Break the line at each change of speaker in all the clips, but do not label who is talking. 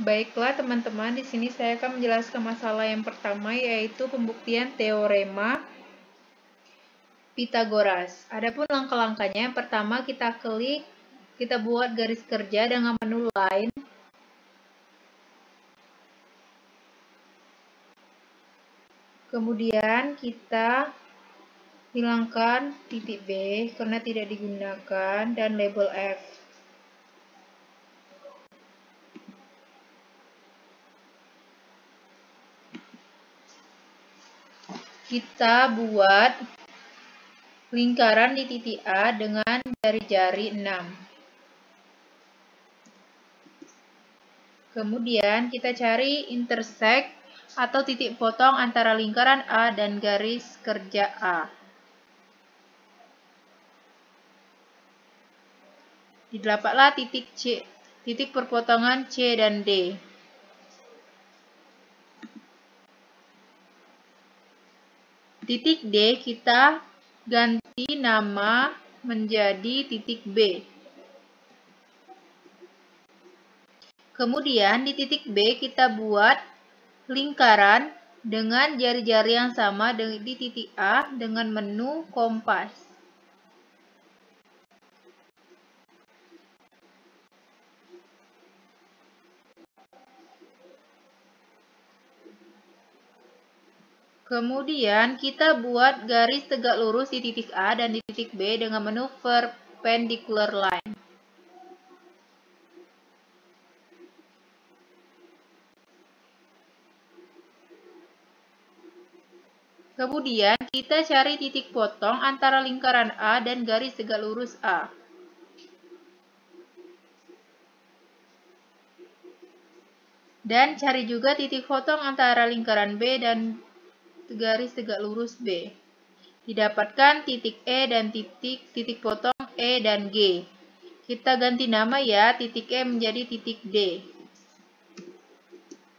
Baiklah teman-teman, di sini saya akan menjelaskan masalah yang pertama, yaitu pembuktian teorema Pythagoras. Adapun langkah-langkahnya, yang pertama kita buat garis kerja dengan menu line. Kemudian kita hilangkan titik B karena tidak digunakan dan label F. Kita buat lingkaran di titik A dengan jari-jari 6. Kemudian kita cari intersect atau titik potong antara lingkaran A dan garis kerja A. Didapatlah titik C, titik perpotongan C dan D. Titik D kita ganti nama menjadi titik B. Kemudian di titik B kita buat lingkaran dengan jari-jari yang sama di titik A dengan menu kompas. Kemudian kita buat garis tegak lurus di titik A dan di titik B dengan menu perpendicular line. Kemudian kita cari titik potong antara lingkaran A dan garis tegak lurus A. Dan cari juga titik potong antara lingkaran B dan garis tegak lurus B. Didapatkan titik E dan titik potong E dan G. Kita ganti nama ya, titik E menjadi titik D.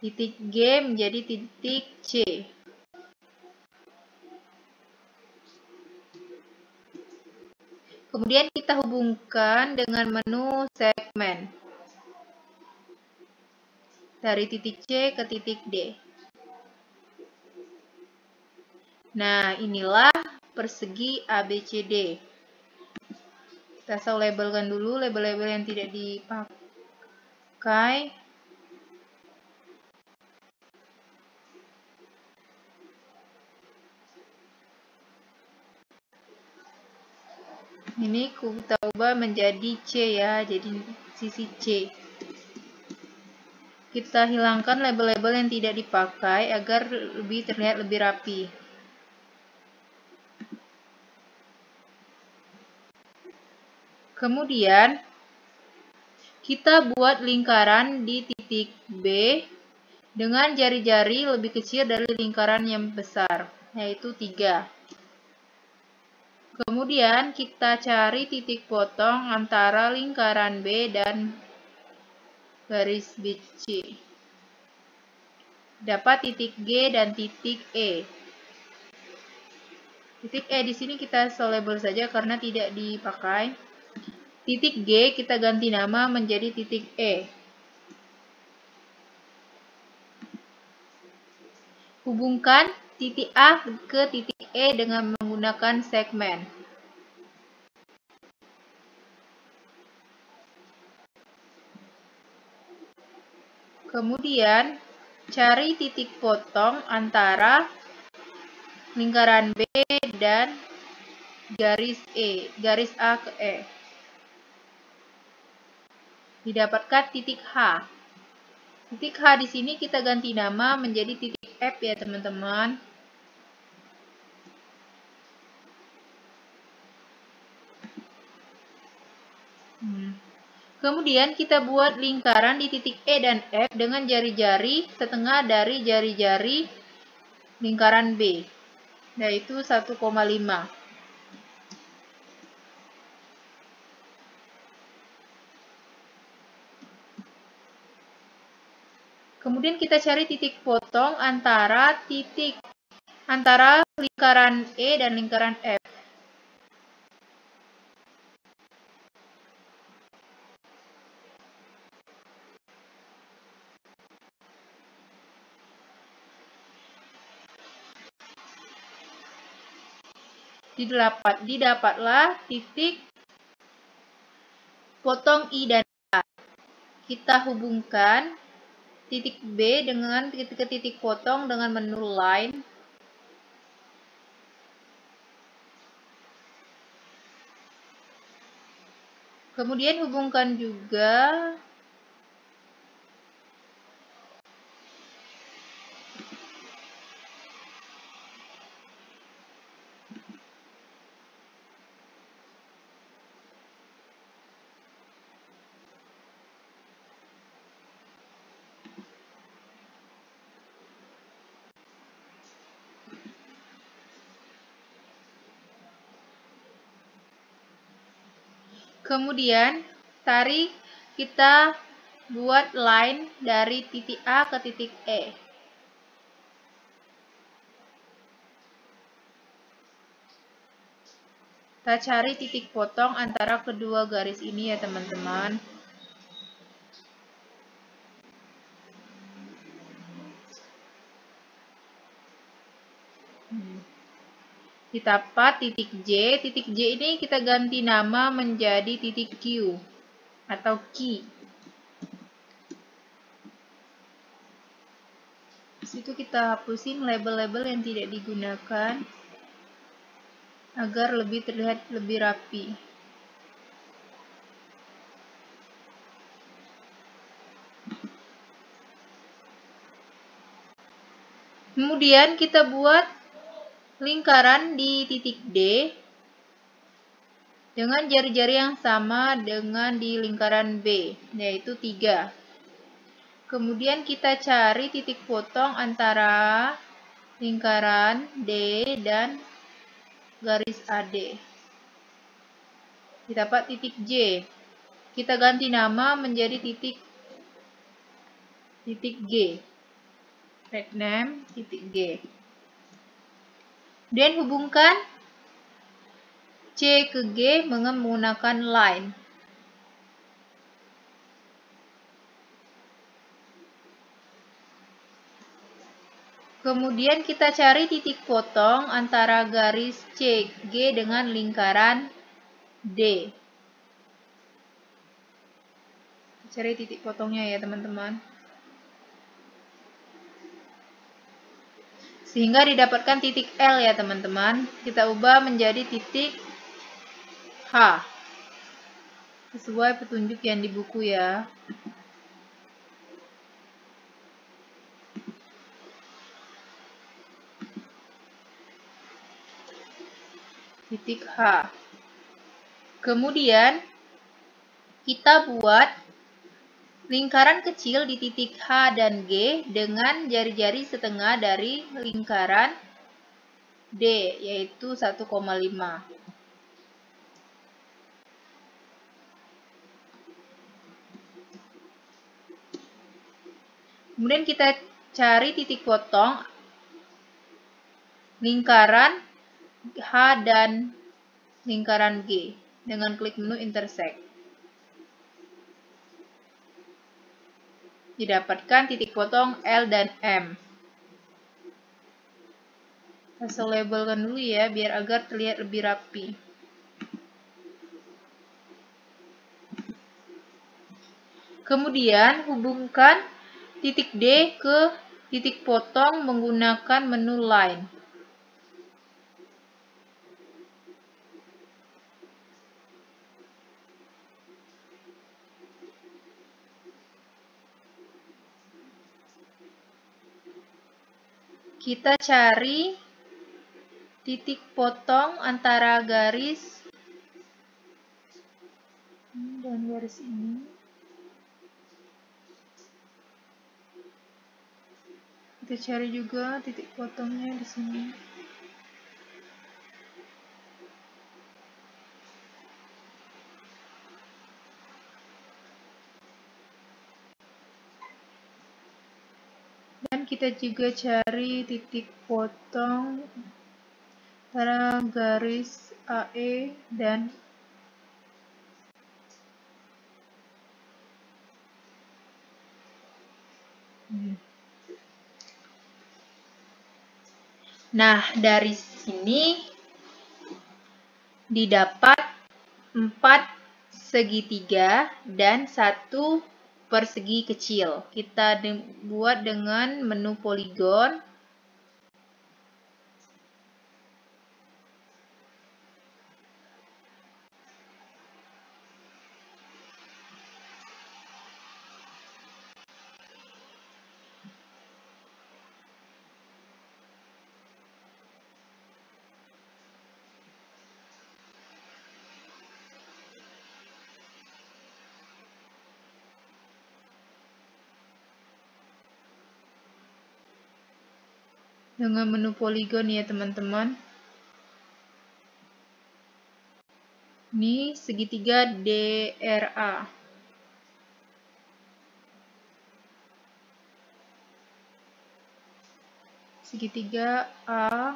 Titik G menjadi titik C. Kemudian kita hubungkan dengan menu segmen. Dari titik C ke titik D. Nah, inilah persegi ABCD. Kita labelkan dulu label-label yang tidak dipakai. Ini kita ubah menjadi C ya, jadi sisi C. Kita hilangkan label-label yang tidak dipakai agar terlihat lebih rapi. Kemudian kita buat lingkaran di titik B dengan jari-jari lebih kecil dari lingkaran yang besar, yaitu 3. Kemudian kita cari titik potong antara lingkaran B dan garis BC. Dapat titik G dan titik E. Titik E di sini kita label saja karena tidak dipakai. Titik G kita ganti nama menjadi titik E. Hubungkan titik A ke titik E dengan menggunakan segmen. Kemudian cari titik potong antara lingkaran B dan garis E, garis A ke E. Didapatkan titik H. Titik H di sini kita ganti nama menjadi titik F ya teman-teman. Kemudian kita buat lingkaran di titik E dan F dengan jari-jari setengah dari jari-jari lingkaran B, yaitu 1,5. Kemudian kita cari titik potong antara lingkaran E dan lingkaran F. didapatlah titik potong I dan A. Kita hubungkan titik B dengan titik potong dengan menu line. Kemudian hubungkan juga kemudian kita buat line dari titik A ke titik E. Kita cari titik potong antara kedua garis ini ya teman-teman. Ditapat titik J. Titik J ini kita ganti nama menjadi titik Q atau key. Di situ kita hapusin label-label yang tidak digunakan agar lebih terlihat lebih rapi. Kemudian kita buat lingkaran di titik D dengan jari-jari yang sama dengan di lingkaran B, yaitu 3. Kemudian kita cari titik potong antara lingkaran D dan garis AD. Didapat titik J. Kita ganti nama menjadi titik G. Right name titik G. Dan hubungkan C ke G menggunakan line. Kemudian kita cari titik potong antara garis CG dengan lingkaran D. Cari titik potongnya ya teman-teman. Sehingga didapatkan titik L ya teman-teman. Kita ubah menjadi titik H. Sesuai petunjuk yang di buku ya. Titik H. Kemudian kita buat lingkaran kecil di titik H dan G dengan jari-jari setengah dari lingkaran D, yaitu 1,5. Kemudian kita cari titik potong lingkaran H dan lingkaran G dengan klik menu intersect. Didapatkan titik potong L dan M. Kita labelkan dulu ya, biar agar terlihat lebih rapi. Kemudian hubungkan titik D ke titik potong menggunakan menu line. Kita cari titik potong antara garis dan garis ini. Kita cari juga titik potongnya di sini. Dan kita juga cari titik potong antara garis AE dan Nah, dari sini didapat 4 segitiga dan 1 persegi kecil. Kita buat dengan menu poligon. Dengan menu poligon ya teman-teman. Ini segitiga DRA. Segitiga A,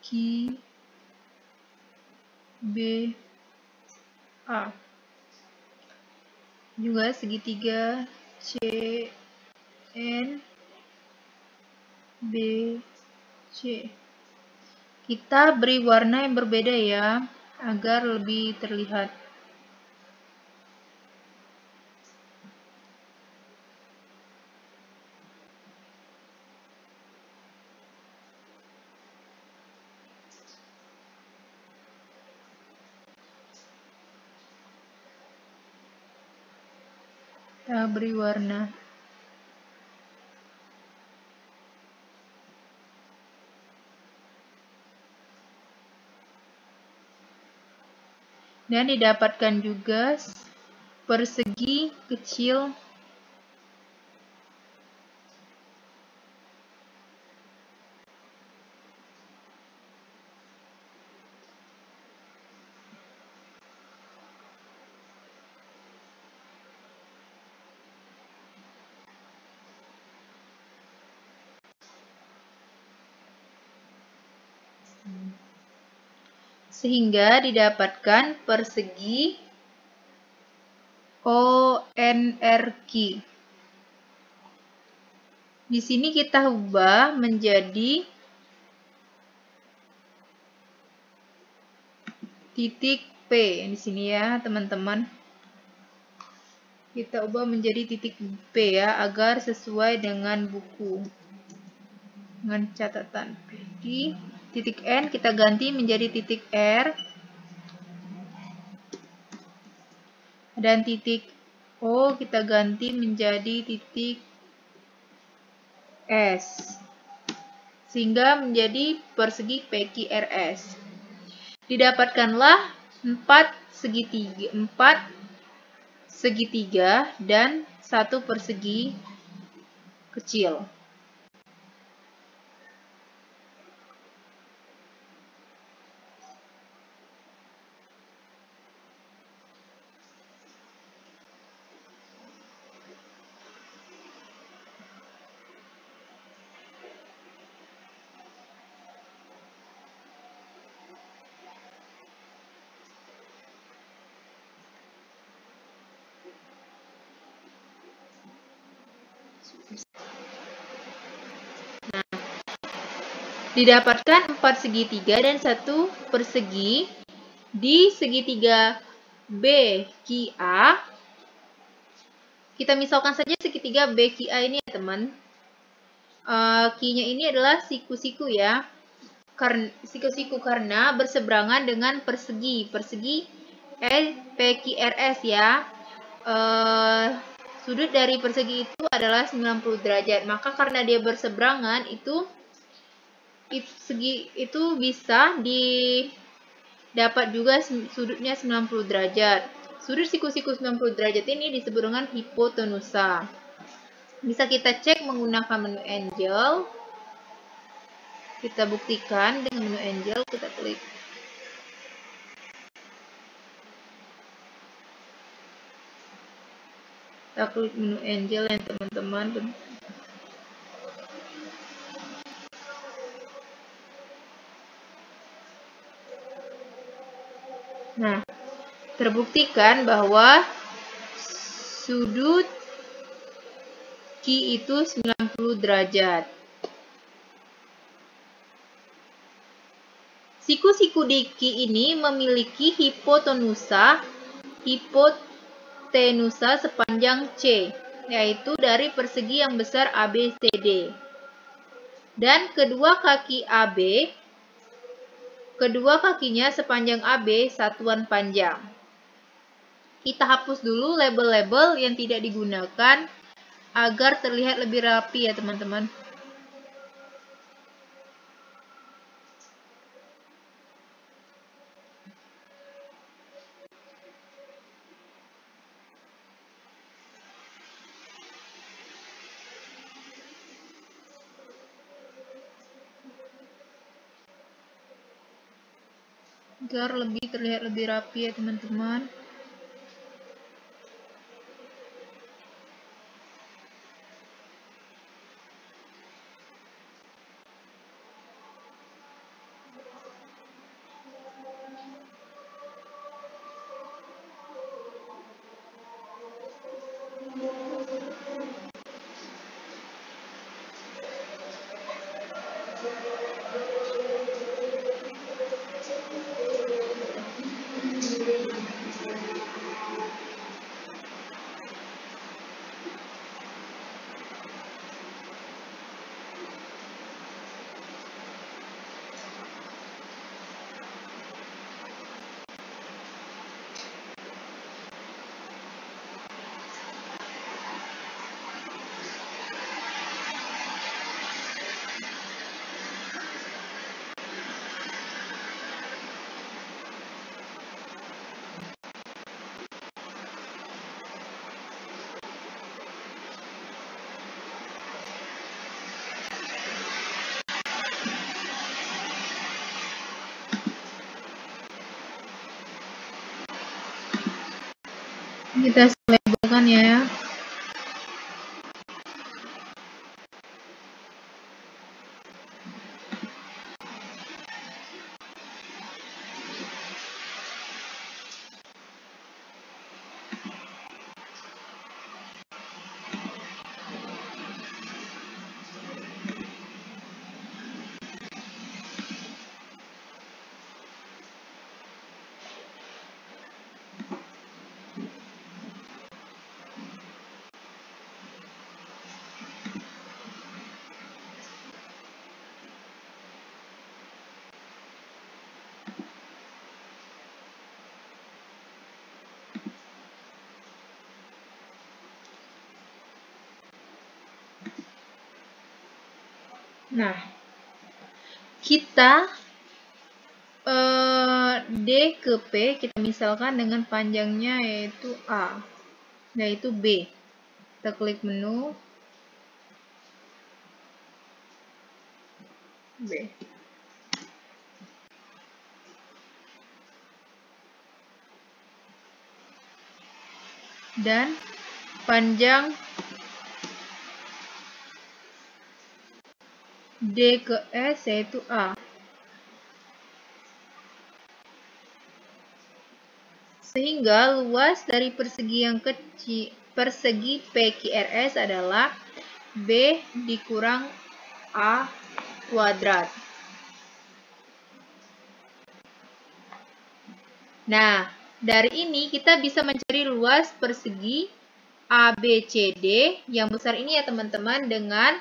Q, B, A. Juga segitiga C, N, B, C. Kita beri warna yang berbeda ya, agar lebih terlihat. Kita beri warna. Dan didapatkan juga persegi kecil sehingga didapatkan persegi ONRQ. Di sini kita ubah menjadi titik P di sini ya, teman-teman. Kita ubah menjadi titik P ya, agar sesuai dengan buku. Dengan catatan P. Di titik N kita ganti menjadi titik R. Dan titik O kita ganti menjadi titik S. Sehingga menjadi persegi PQRS. Didapatkanlah 4 segitiga dan 1 persegi kecil. Nah, didapatkan 4 segitiga dan 1 persegi di segitiga BQA. Kita misalkan saja segitiga BQA ini ya teman. Q-nya ini adalah siku-siku ya. Siku-siku karena berseberangan dengan persegi PQRS ya. Sudut dari persegi itu adalah 90 derajat. Maka karena dia berseberangan itu bisa didapat juga sudutnya 90 derajat. Sudut siku-siku 90 derajat ini disebut dengan hipotenusa. Bisa kita cek menggunakan menu Angel. Kita buktikan dengan menu Angel, kita klik. Kita klik menu Angel ya teman-teman. Nah, terbuktikan bahwa sudut Q itu 90 derajat. Siku-siku Diki ini memiliki hipotenusa sepanjang C, yaitu dari persegi yang besar ABCD. Dan kedua kakinya sepanjang AB satuan panjang. Kita hapus dulu label-label yang tidak digunakan agar terlihat lebih rapi ya teman-teman. Agar terlihat lebih rapi ya teman-teman. Kita labelkan ya. Nah, kita D ke P kita misalkan dengan panjangnya yaitu A, yaitu B. Kita klik menu B. Dan panjang D ke S yaitu A. Sehingga luas dari persegi yang kecil, persegi PQRS adalah B dikurang A kuadrat. Nah, dari ini kita bisa mencari luas persegi ABCD yang besar ini ya teman-teman dengan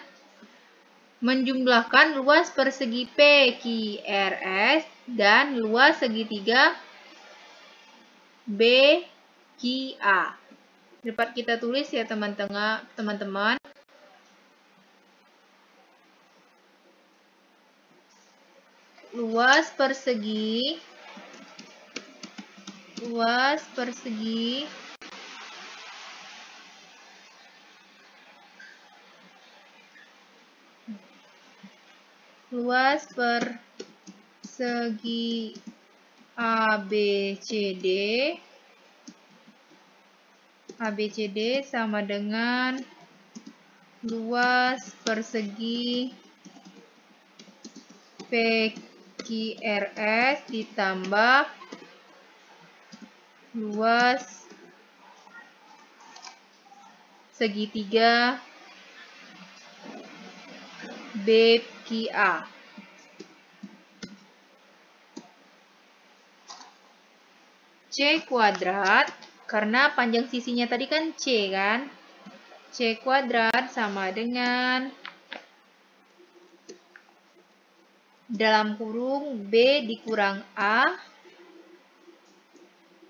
menjumlahkan luas persegi PQRS dan luas segitiga BQA. Dapat kita tulis ya teman-teman. Luas persegi ABCD sama dengan luas persegi PQRS ditambah luas segitiga BQA. C kuadrat, karena panjang sisinya tadi kan C kan. C kuadrat sama dengan dalam kurung B dikurang A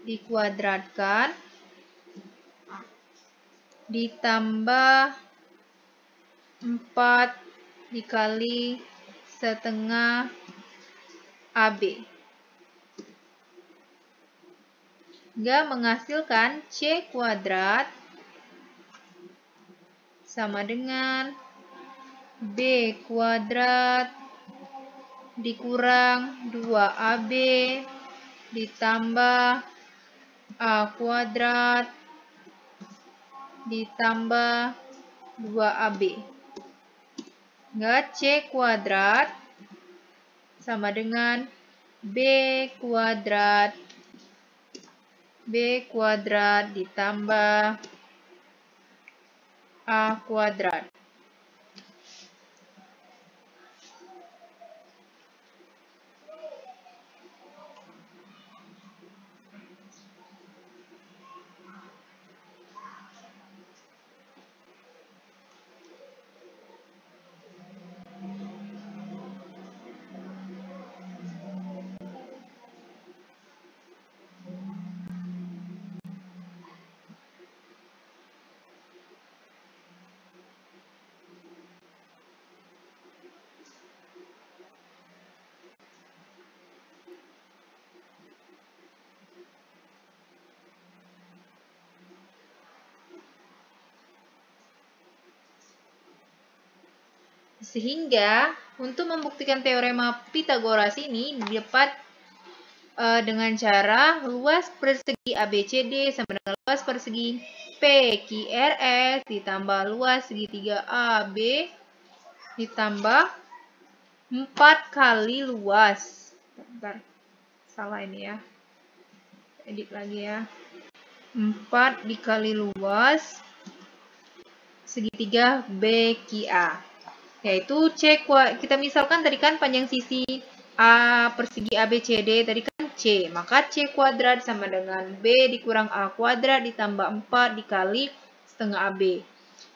dikuadratkan ditambah 4 dikali setengah AB. Hingga menghasilkan C kuadrat sama dengan B kuadrat dikurang 2AB ditambah A kuadrat ditambah 2AB. Hingga C kuadrat sama dengan B kuadrat ditambah A kuadrat. Sehingga untuk membuktikan teorema Pitagoras ini dapat dengan cara luas persegi ABCD sama dengan luas persegi PQRS ditambah luas segitiga AB ditambah 4 kali luas. Bentar, salah ini ya. Edit lagi ya. 4 dikali luas segitiga BQA. Yaitu C kuadrat, kita misalkan tadi kan panjang sisi A persegi ABCD tadi kan C, maka C kuadrat sama dengan B dikurang A kuadrat ditambah 4 dikali setengah AB.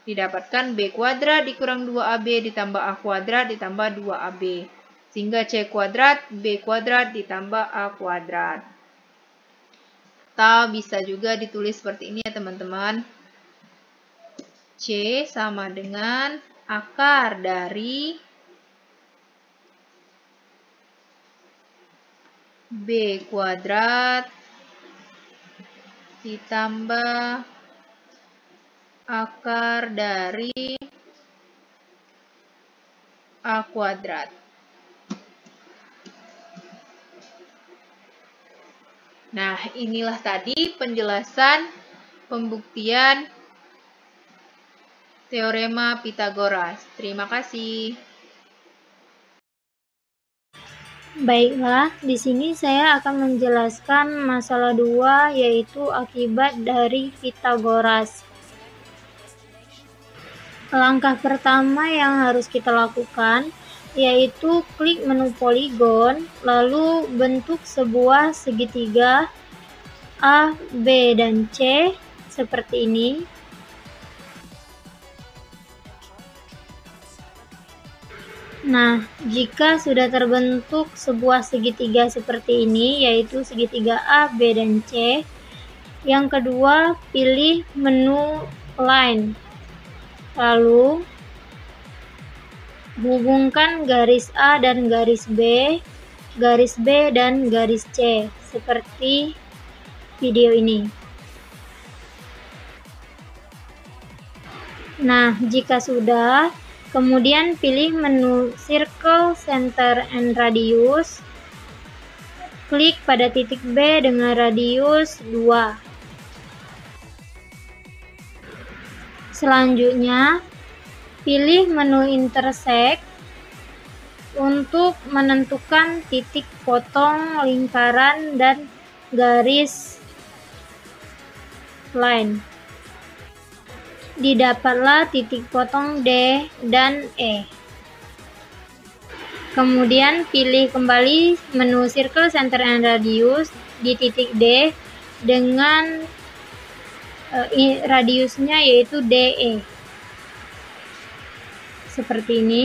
Didapatkan B kuadrat dikurang 2AB ditambah A kuadrat ditambah 2AB. Sehingga C kuadrat B kuadrat ditambah A kuadrat. Atau bisa juga ditulis seperti ini ya teman-teman. C sama dengan akar dari B kuadrat ditambah akar dari A kuadrat. Nah, inilah tadi penjelasan pembuktian teorema Pitagoras. Terima kasih.
Baiklah, di sini saya akan menjelaskan masalah 2 yaitu akibat dari Pitagoras. Langkah pertama yang harus kita lakukan yaitu klik menu poligon, lalu bentuk sebuah segitiga A, B, dan C seperti ini. Nah, jika sudah terbentuk sebuah segitiga seperti ini, yaitu segitiga A, B, dan C, yang kedua pilih menu Line. Lalu, hubungkan garis A dan garis B dan garis C, seperti video ini. Nah, jika sudah, kemudian pilih menu Circle, Center, and Radius. Klik pada titik B dengan radius 2. Selanjutnya, pilih menu Intersect untuk menentukan titik potong lingkaran dan garis line. Didapatlah titik potong D dan E. Kemudian pilih kembali menu Circle, Center, and Radius di titik D dengan radiusnya yaitu DE. Seperti ini.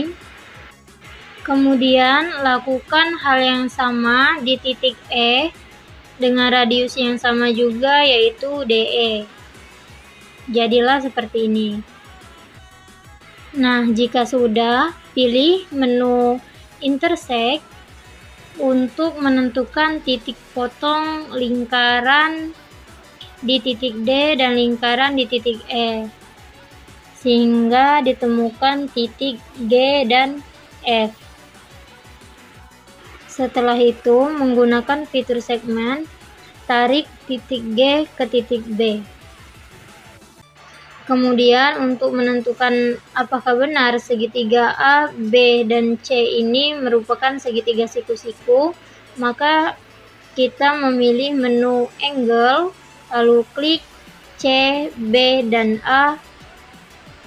Kemudian lakukan hal yang sama di titik E dengan radius yang sama juga yaitu DE. Jadilah seperti ini. Nah, jika sudah, pilih menu intersect untuk menentukan titik potong lingkaran di titik D dan lingkaran di titik E, sehingga ditemukan titik G dan F. Setelah itu, menggunakan fitur segmen, tarik titik G ke titik B. Kemudian, untuk menentukan apakah benar segitiga A, B, dan C ini merupakan segitiga siku-siku, maka kita memilih menu angle, lalu klik C, B, dan A,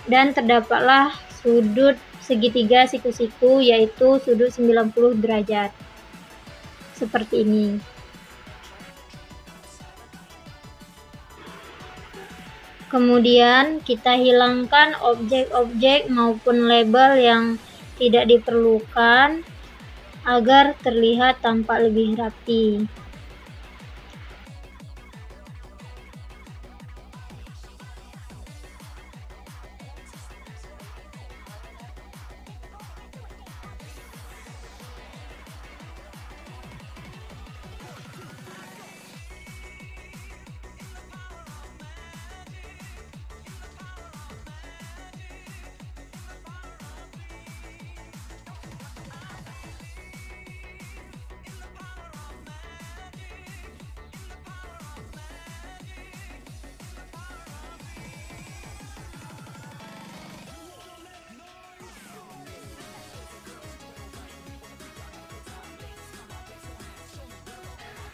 dan terdapatlah sudut segitiga siku-siku yaitu sudut 90 derajat. Seperti ini. Kemudian kita hilangkan objek-objek maupun label yang tidak diperlukan agar terlihat tampak lebih rapi.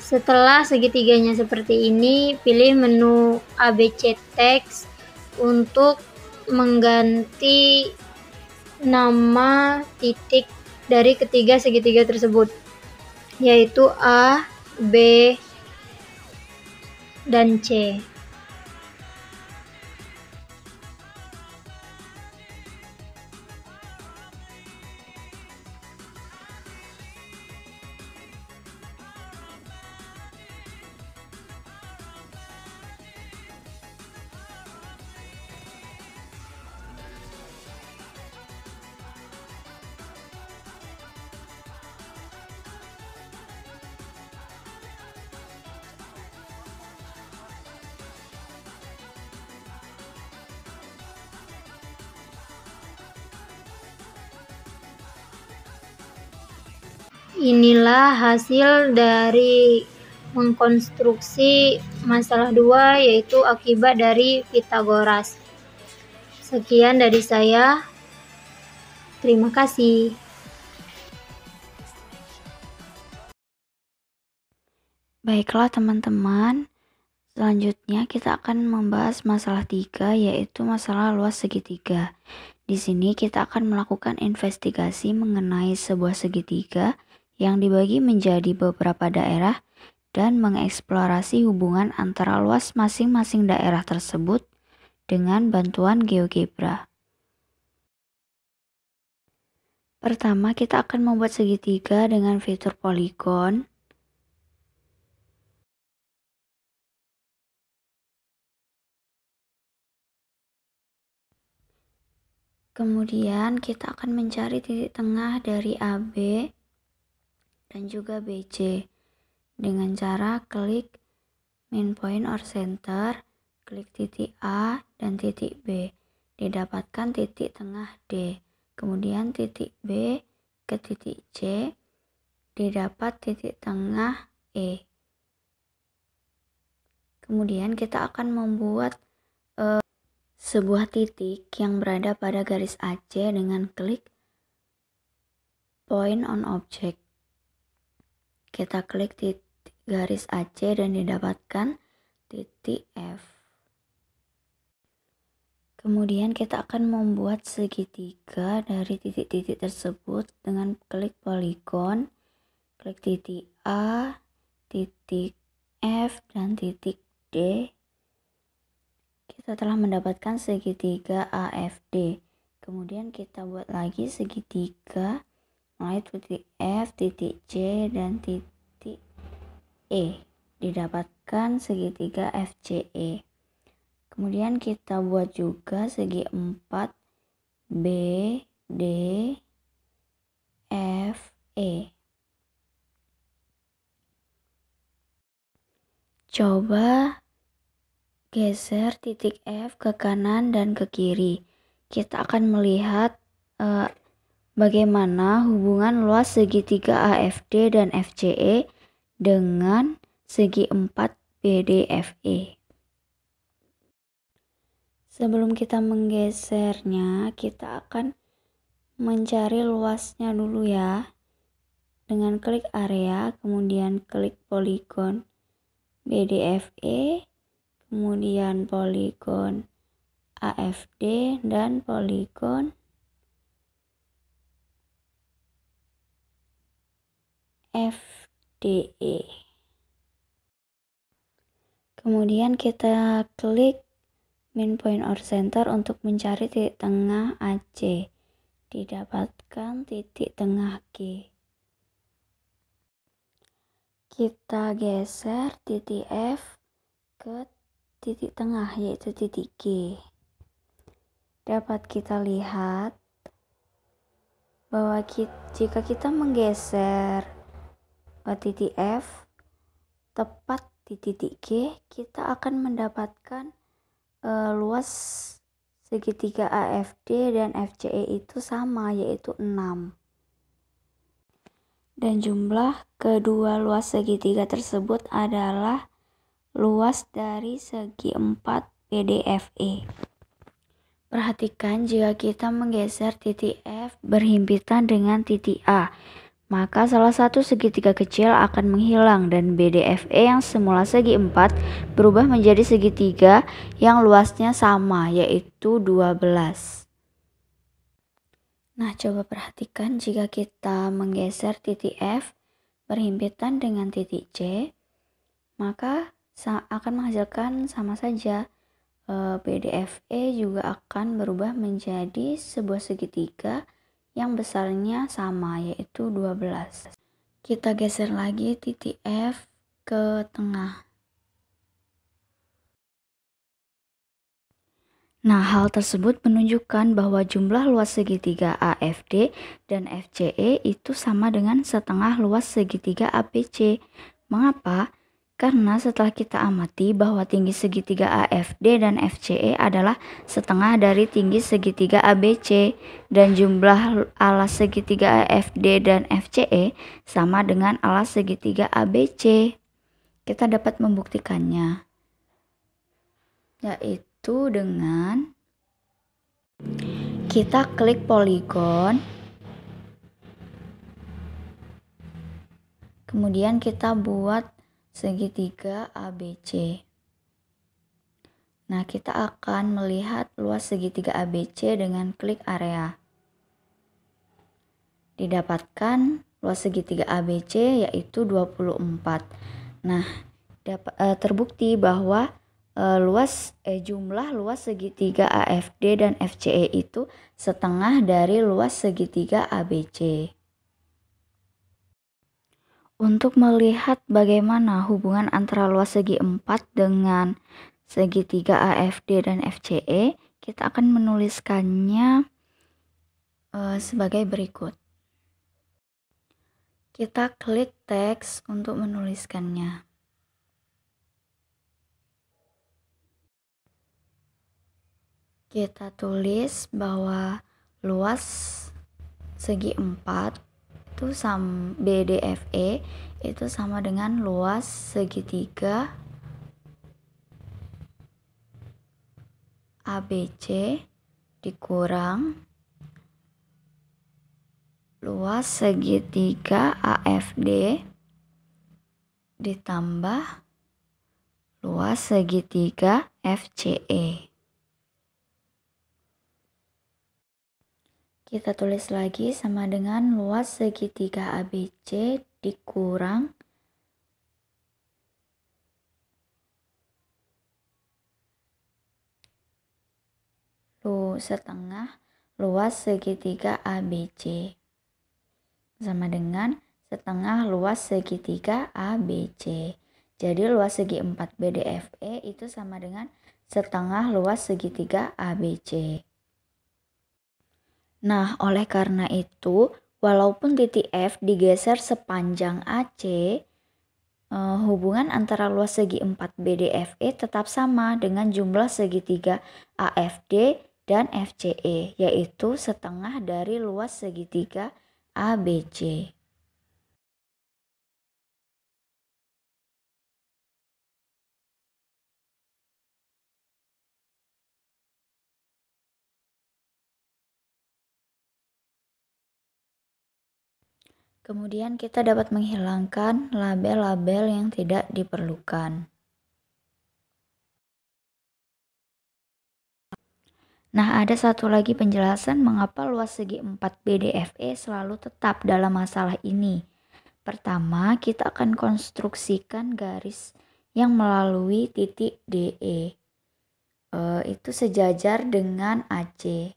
Setelah segitiganya seperti ini, pilih menu ABC Text untuk mengganti nama titik dari ketiga segitiga tersebut, yaitu A, B, dan C. Inilah hasil dari mengkonstruksi masalah 2, yaitu akibat dari Pythagoras. Sekian dari saya. Terima kasih.
Baiklah teman-teman, selanjutnya kita akan membahas masalah 3, yaitu masalah luas segitiga. Di sini kita akan melakukan investigasi mengenai sebuah segitiga yang dibagi menjadi beberapa daerah dan mengeksplorasi hubungan antara luas masing-masing daerah tersebut dengan bantuan GeoGebra. Pertama, kita akan membuat segitiga dengan fitur poligon. Kemudian kita akan mencari titik tengah dari AB dan juga BC dengan cara klik main point or center, klik titik A dan titik B, didapatkan titik tengah D. Kemudian titik B ke titik C, didapat titik tengah E. Kemudian kita akan membuat sebuah titik yang berada pada garis AC dengan klik point on object. Kita klik titik garis AC dan didapatkan titik F. Kemudian kita akan membuat segitiga dari titik-titik tersebut dengan klik poligon, klik titik A, titik F, dan titik kita telah mendapatkan segitiga AFD. Kemudian kita buat lagi segitiga mulai titik F, titik C, dan titik E. Didapatkan segitiga FCE. Kemudian kita buat juga segi 4 B, D, F, E. Coba geser titik F ke kanan dan ke kiri. Kita akan melihat bagaimana hubungan luas segitiga AFD dan FCE dengan segi 4 BDFE. Sebelum kita menggesernya, kita akan mencari luasnya dulu ya. Dengan klik area, kemudian klik poligon BDFE, kemudian poligon AFD dan poligon FDE. Kemudian kita klik midpoint or center untuk mencari titik tengah AC. Didapatkan titik tengah G. Kita geser titik F ke titik tengah, yaitu titik G. Dapat kita lihat bahwa jika kita menggeser titik F tepat di titik G, kita akan mendapatkan luas segitiga AFD dan FCE itu sama, yaitu 6. Dan jumlah kedua luas segitiga tersebut adalah luas dari segi 4 BDFE. Perhatikan jika kita menggeser titik F berhimpitan dengan titik A, maka salah satu segitiga kecil akan menghilang dan BDFE yang semula segi 4 berubah menjadi segitiga yang luasnya sama, yaitu 12. Nah, coba perhatikan jika kita menggeser titik F berhimpitan dengan titik C, maka akan menghasilkan sama saja. BDFE juga akan berubah menjadi sebuah segitiga yang besarnya sama, yaitu 12. Kita geser lagi titik F ke tengah. Nah, hal tersebut menunjukkan bahwa jumlah luas segitiga AFD dan FCE itu sama dengan setengah luas segitiga ABC. Mengapa? Karena setelah kita amati bahwa tinggi segitiga AFD dan FCE adalah setengah dari tinggi segitiga ABC dan jumlah alas segitiga AFD dan FCE sama dengan alas segitiga ABC. Kita dapat membuktikannya, yaitu dengan kita klik poligon, kemudian kita buat segitiga ABC. Nah, kita akan melihat luas segitiga ABC dengan klik area. Didapatkan luas segitiga ABC yaitu 24. Nah, terbukti bahwa jumlah luas segitiga AFD dan FCE itu setengah dari luas segitiga ABC. Untuk melihat bagaimana hubungan antara luas segi 4 dengan segitiga AFD dan FCE, kita akan menuliskannya sebagai berikut. Kita klik teks untuk menuliskannya. Kita tulis bahwa luas segi 4 itu BDFE itu sama dengan luas segitiga ABC dikurang luas segitiga AFD ditambah luas segitiga FCE. Kita tulis lagi sama dengan luas segitiga ABC dikurang setengah luas segitiga ABC. Sama dengan setengah luas segitiga ABC. Jadi luas segi 4 BDFE itu sama dengan setengah luas segitiga ABC. Nah, oleh karena itu, walaupun titik F digeser sepanjang AC, hubungan antara luas segi 4 BDFE tetap sama dengan jumlah segitiga AFD dan FCE, yaitu setengah dari luas segitiga ABC. Kemudian kita dapat menghilangkan label-label yang tidak diperlukan. Nah, ada satu lagi penjelasan mengapa luas segi 4 BDFE selalu tetap dalam masalah ini. Pertama, kita akan konstruksikan garis yang melalui titik DE. Itu sejajar dengan AC.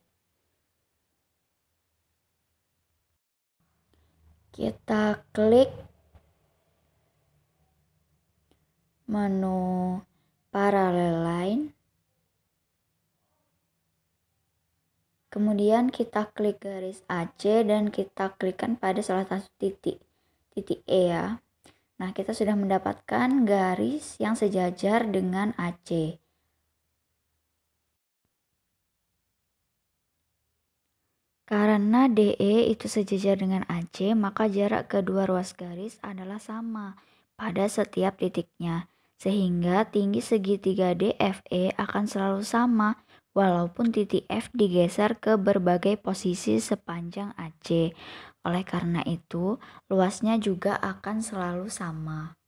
Kita klik menu parallel line. Kemudian kita klik garis AC dan kita klikkan pada salah satu titik E ya. Nah, kita sudah mendapatkan garis yang sejajar dengan AC. Karena DE itu sejajar dengan AC, maka jarak kedua ruas garis adalah sama pada setiap titiknya. Sehingga tinggi segitiga DFE akan selalu sama walaupun titik F digeser ke berbagai posisi sepanjang AC. Oleh karena itu, luasnya juga akan selalu sama.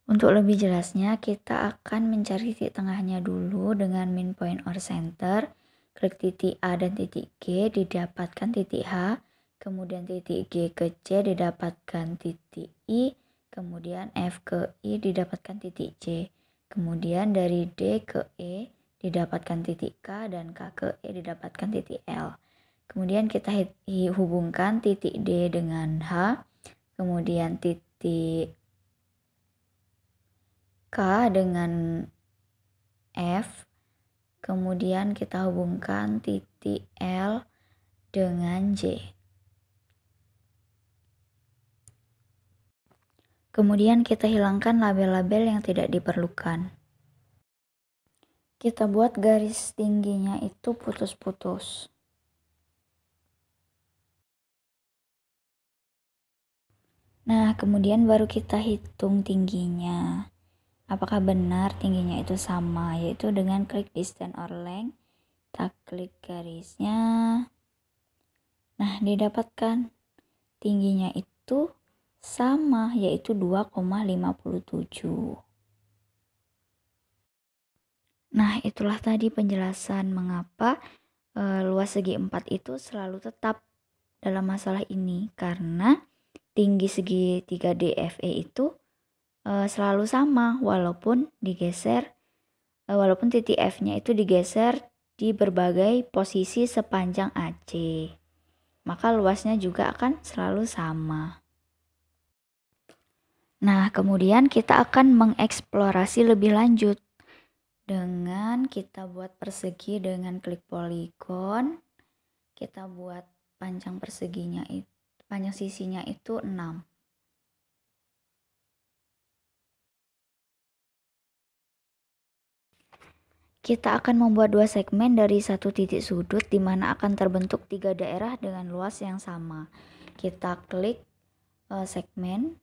Untuk lebih jelasnya, kita akan mencari titik tengahnya dulu dengan midpoint or center. Klik titik A dan titik G, didapatkan titik H, kemudian titik G ke C didapatkan titik I, kemudian F ke I didapatkan titik C, kemudian dari D ke E didapatkan titik K, dan K ke E didapatkan titik L. Kemudian kita hubungkan titik D dengan H, kemudian titik K dengan F, kemudian kita hubungkan titik L dengan J. Kemudian kita hilangkan label-label yang tidak diperlukan. Kita buat garis tingginya itu putus-putus. Nah, kemudian baru kita hitung tingginya. Apakah benar tingginya itu sama, yaitu dengan klik distance or length, kita klik garisnya. Nah, didapatkan tingginya itu sama, yaitu 2,57. Nah, itulah tadi penjelasan mengapa luas segi 4 itu selalu tetap dalam masalah ini, karena tinggi segitiga DFE itu selalu sama walaupun titik F-nya itu digeser di berbagai posisi sepanjang AC. Maka luasnya juga akan selalu sama. Nah, kemudian kita akan mengeksplorasi lebih lanjut dengan kita buat persegi dengan klik poligon. Kita buat panjang sisinya itu 6. Kita akan membuat 2 segmen dari satu titik sudut di mana akan terbentuk 3 daerah dengan luas yang sama. Kita klik segmen.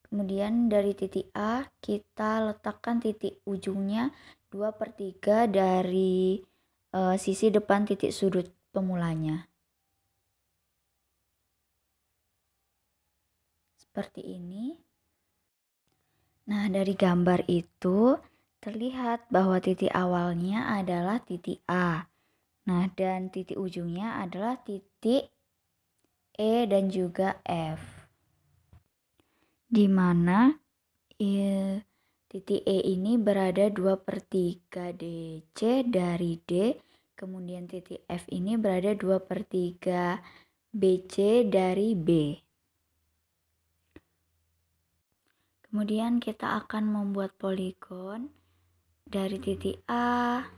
Kemudian dari titik A kita letakkan titik ujungnya 2/3 dari sisi depan titik sudut pemulanya. Seperti ini. Nah, dari gambar itu terlihat bahwa titik awalnya adalah titik A. Nah, dan titik ujungnya adalah titik E dan juga F. Di mana titik E ini berada 2/3 DC dari D, kemudian titik F ini berada 2/3 BC dari B. Kemudian kita akan membuat poligon dari titik A,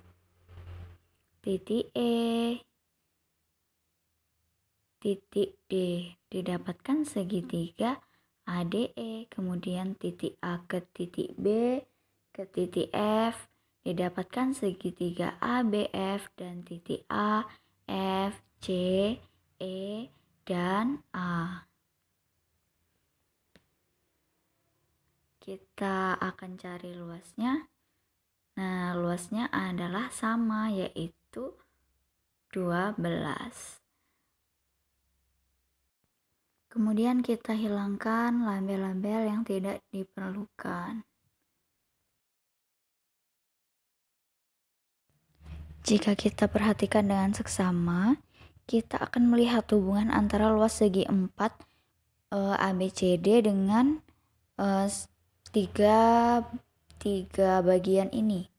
titik E, titik D. Didapatkan segitiga ADE, kemudian titik A ke titik B, ke titik F, didapatkan segitiga ABF dan titik A, F, C, E, dan A. Kita akan cari luasnya. Nah, luasnya adalah sama, yaitu 12. Kemudian kita hilangkan label-label yang tidak diperlukan. Jika kita perhatikan dengan seksama, kita akan melihat hubungan antara luas segi 4 ABCD dengan tiga bagian ini.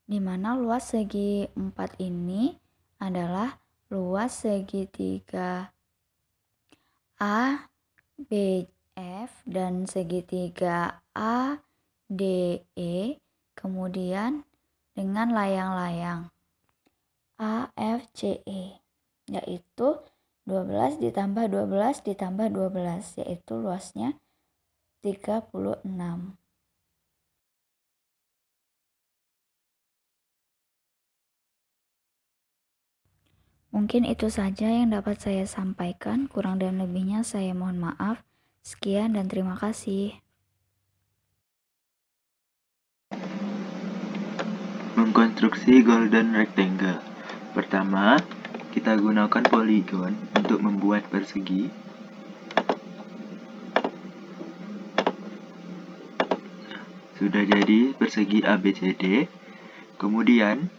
Di mana luas segi 4 ini adalah luas segitiga ABF dan segitiga ADE, kemudian dengan layang-layang AFCE, yaitu 12 ditambah 12 ditambah 12, yaitu luasnya 36. Mungkin itu saja yang dapat saya sampaikan, kurang dan lebihnya saya mohon maaf. Sekian dan terima kasih.
Mengkonstruksi golden rectangle. Pertama, kita gunakan poligon untuk membuat persegi. Sudah jadi persegi ABCD. Kemudian,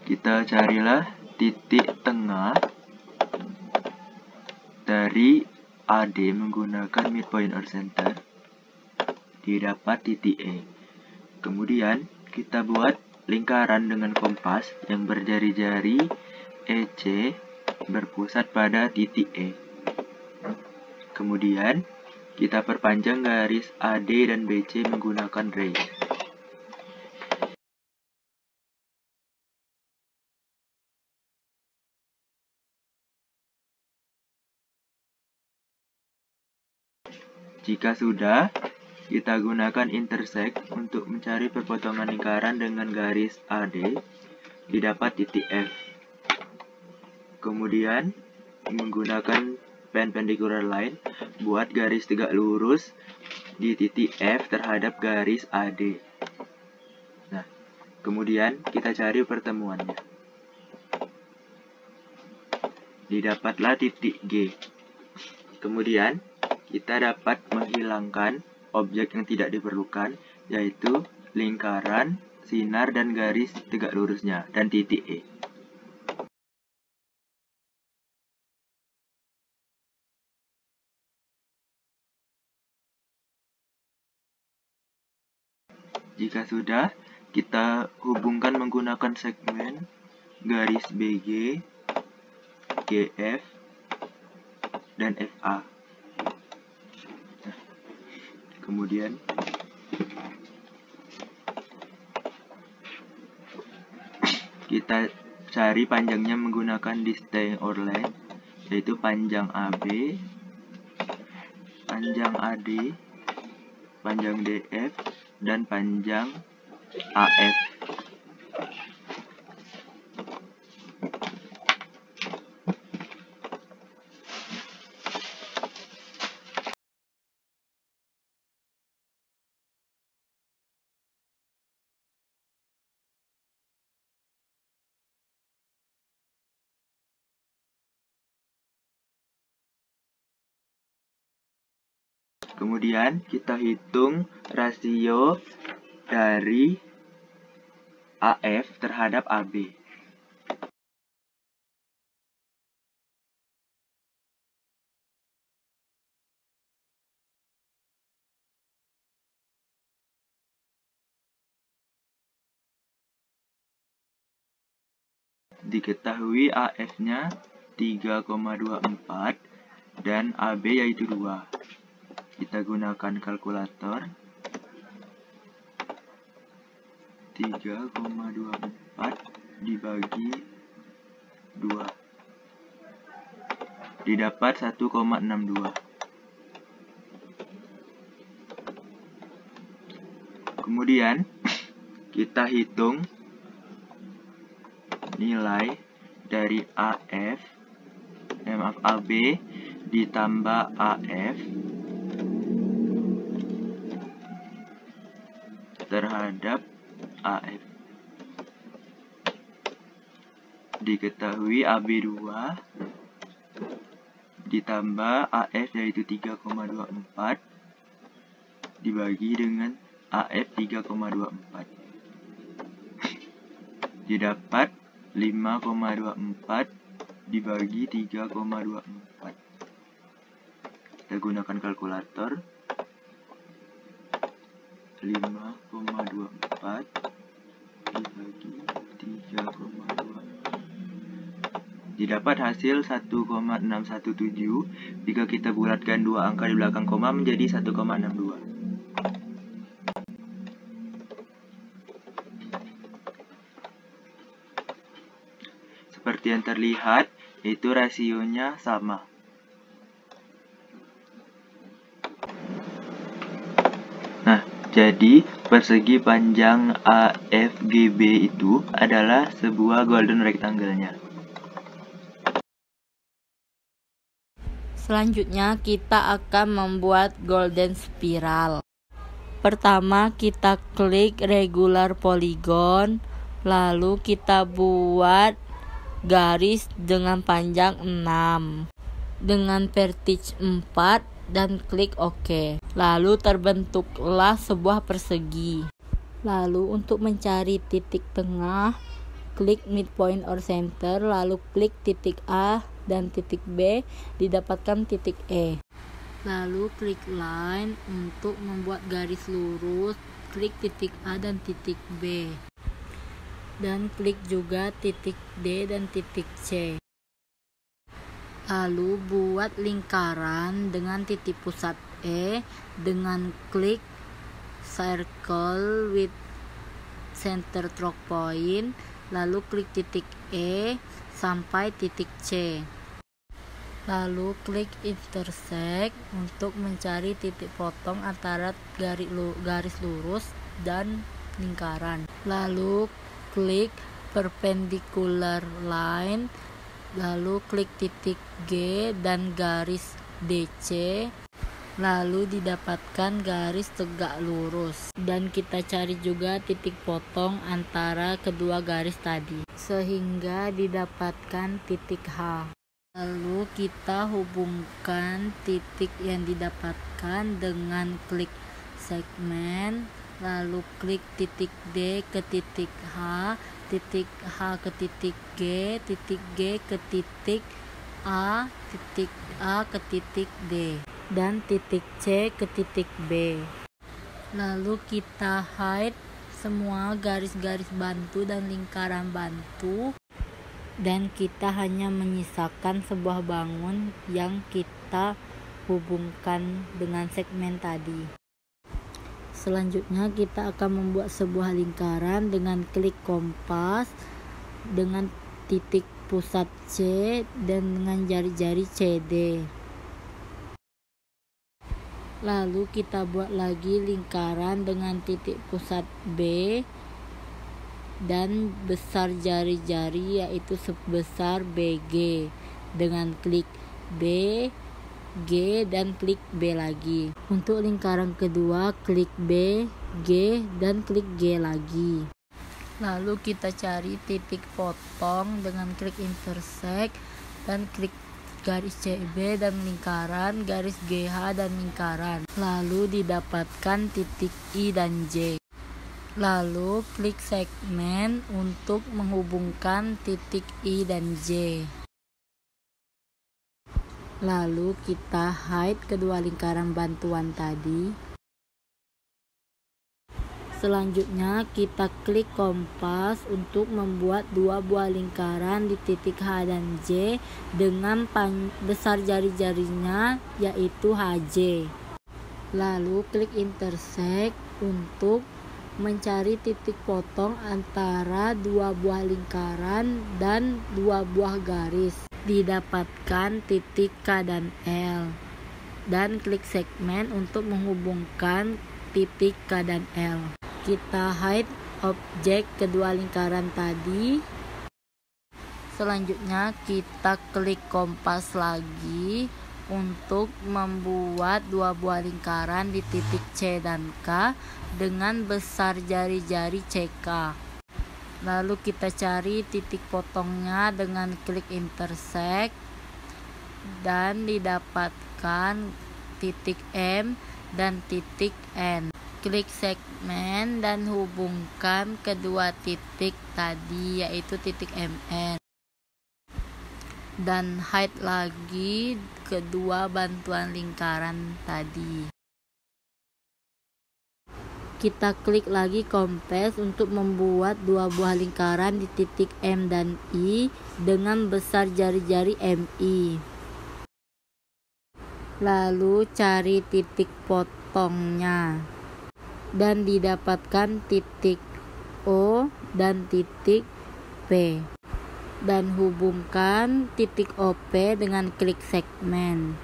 kita carilah titik tengah dari AD menggunakan midpoint or center. Didapat titik E. Kemudian, kita buat lingkaran dengan kompas yang berjari-jari EC berpusat pada titik E. Kemudian, kita perpanjang garis AD dan BC menggunakan ray. Jika sudah, kita gunakan intersect untuk mencari perpotongan lingkaran dengan garis AD, didapat titik F. Kemudian, menggunakan perpendicular line, buat garis tegak lurus di titik F terhadap garis AD. Nah, kemudian kita cari pertemuannya. Didapatlah titik G. Kemudian, kita dapat menghilangkan objek yang tidak diperlukan, yaitu lingkaran, sinar, dan garis tegak lurusnya, dan titik E. Jika sudah, kita hubungkan menggunakan segmen garis BG, GF, dan FA. Kemudian, kita cari panjangnya menggunakan distance or length, yaitu panjang AB, panjang AD, panjang DF, dan panjang AF. Kemudian kita hitung rasio dari AF terhadap AB. Diketahui AF-nya 3,24 dan AB yaitu 2. Kita gunakan kalkulator. 3,24 dibagi 2. Didapat 1,62. Kemudian kita hitung nilai dari AB ditambah AF terhadap AF. Diketahui AB 2 ditambah AF yaitu 3,24 dibagi dengan AF 3,24. Didapat 5,24 dibagi 3,24. Kita gunakan kalkulator. 5,24 dibagi 3,24. Didapat hasil 1,617. Jika kita bulatkan dua angka di belakang koma menjadi 1,62. Seperti yang terlihat, itu rasionya sama. Nah, jadi persegi panjang AFGB itu adalah sebuah golden rectangle-nya.
Selanjutnya kita akan membuat golden spiral. Pertama kita klik regular polygon, lalu kita buat garis dengan panjang 6 dengan vertex 4 dan klik OK. Lalu terbentuklah sebuah persegi. Lalu untuk mencari titik tengah, klik midpoint or center, lalu klik titik A dan titik B, didapatkan titik E. Lalu klik line untuk membuat garis lurus, klik titik A dan titik B. Dan klik juga titik D dan titik C. Lalu buat lingkaran dengan titik pusat E dengan klik circle with center stroke point, lalu klik titik E sampai titik C. Lalu klik intersect untuk mencari titik potong antara garis lurus dan lingkaran. Lalu klik perpendicular line, lalu klik titik G dan garis DC, lalu didapatkan garis tegak lurus, dan kita cari juga titik potong antara kedua garis tadi sehingga didapatkan titik H. Lalu kita hubungkan titik yang didapatkan dengan klik segmen, lalu klik titik D ke titik H ke titik G ke titik A ke titik D, dan titik C ke titik B. Lalu kita hide semua garis-garis bantu dan lingkaran bantu, dan kita hanya menyisakan sebuah bangun yang kita hubungkan dengan segmen tadi. Selanjutnya kita akan membuat sebuah lingkaran dengan klik kompas dengan titik pusat C dan dengan jari-jari CD. Lalu kita buat lagi lingkaran dengan titik pusat B dan besar jari-jari yaitu sebesar BG dengan klik B, G dan klik B lagi. Untuk lingkaran kedua klik B, G dan klik G lagi. Lalu kita cari titik potong dengan klik intersect dan klik garis CB dan lingkaran, garis GH dan lingkaran. Lalu didapatkan titik I dan J. Lalu klik segmen untuk menghubungkan titik I dan J. Lalu kita hide kedua lingkaran bantuan tadi. Selanjutnya kita klik kompas untuk membuat dua buah lingkaran di titik H dan J dengan besar jari-jarinya yaitu HJ. Lalu klik intersect untuk mencari titik potong antara dua buah lingkaran dan dua buah garis. Didapatkan titik K dan L. Dan klik segmen untuk menghubungkan titik K dan L. Kita hide objek kedua lingkaran tadi. Selanjutnya kita klik kompas lagi untuk membuat dua buah lingkaran di titik C dan K dengan besar jari-jari CK. Lalu kita cari titik potongnya dengan klik intersect dan didapatkan titik M dan titik N. Klik segmen dan hubungkan kedua titik tadi yaitu titik MN. Dan hide lagi kedua bantuan lingkaran tadi. Kita klik lagi kompas untuk membuat dua buah lingkaran di titik M dan I dengan besar jari-jari MI. Lalu cari titik potongnya dan didapatkan titik O dan titik P, dan hubungkan titik OP dengan klik segmen.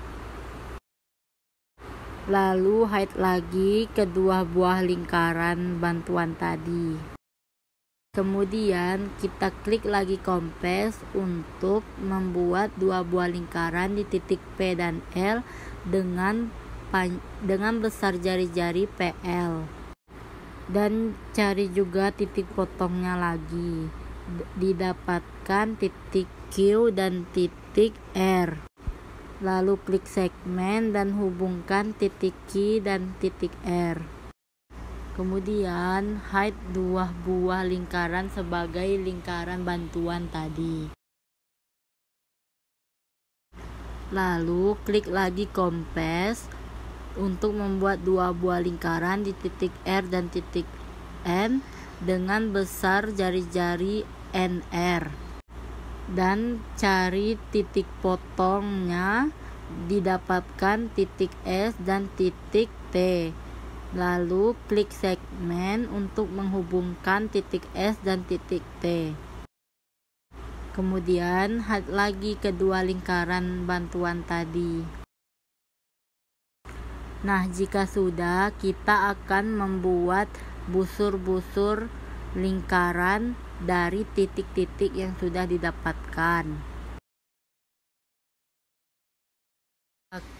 Lalu hide lagi kedua buah lingkaran bantuan tadi. Kemudian kita klik lagi kompas untuk membuat dua buah lingkaran di titik P dan L dengan besar jari-jari PL. Dan cari juga titik potongnya lagi. Didapatkan titik Q dan titik R. Lalu klik segmen dan hubungkan titik Q dan titik R. Kemudian hide dua buah lingkaran sebagai lingkaran bantuan tadi. Lalu klik lagi kompas untuk membuat dua buah lingkaran di titik R dan titik N dengan besar jari-jari NR. Dan cari titik potongnya, didapatkan titik S dan titik T. Lalu klik segmen untuk menghubungkan titik S dan titik T. Kemudian hide lagi kedua lingkaran bantuan tadi. Nah, jika sudah, kita akan membuat busur-busur lingkaran dari titik-titik yang sudah didapatkan.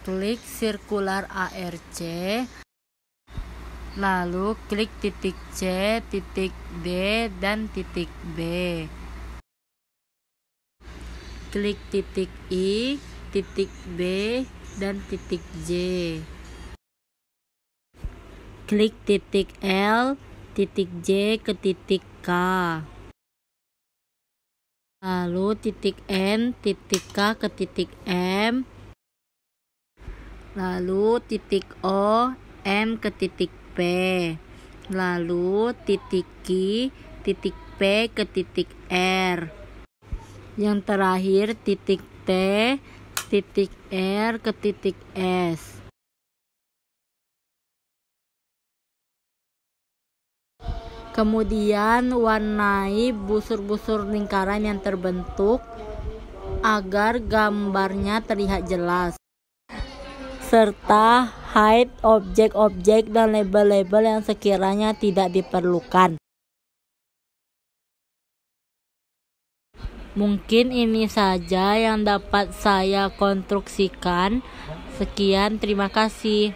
Klik sirkular ARC, lalu klik titik C, titik D, dan titik B. Klik titik I, titik B, dan titik J. Klik titik L, titik J ke titik K. Lalu titik N, titik K ke titik M. Lalu titik O, M ke titik P. Lalu titik Q, titik P ke titik R. Yang terakhir titik T, titik R ke titik S. Kemudian warnai busur-busur lingkaran yang terbentuk agar gambarnya terlihat jelas. Serta hide objek-objek dan label-label yang sekiranya tidak diperlukan. Mungkin ini saja yang dapat saya konstruksikan. Sekian, terima kasih.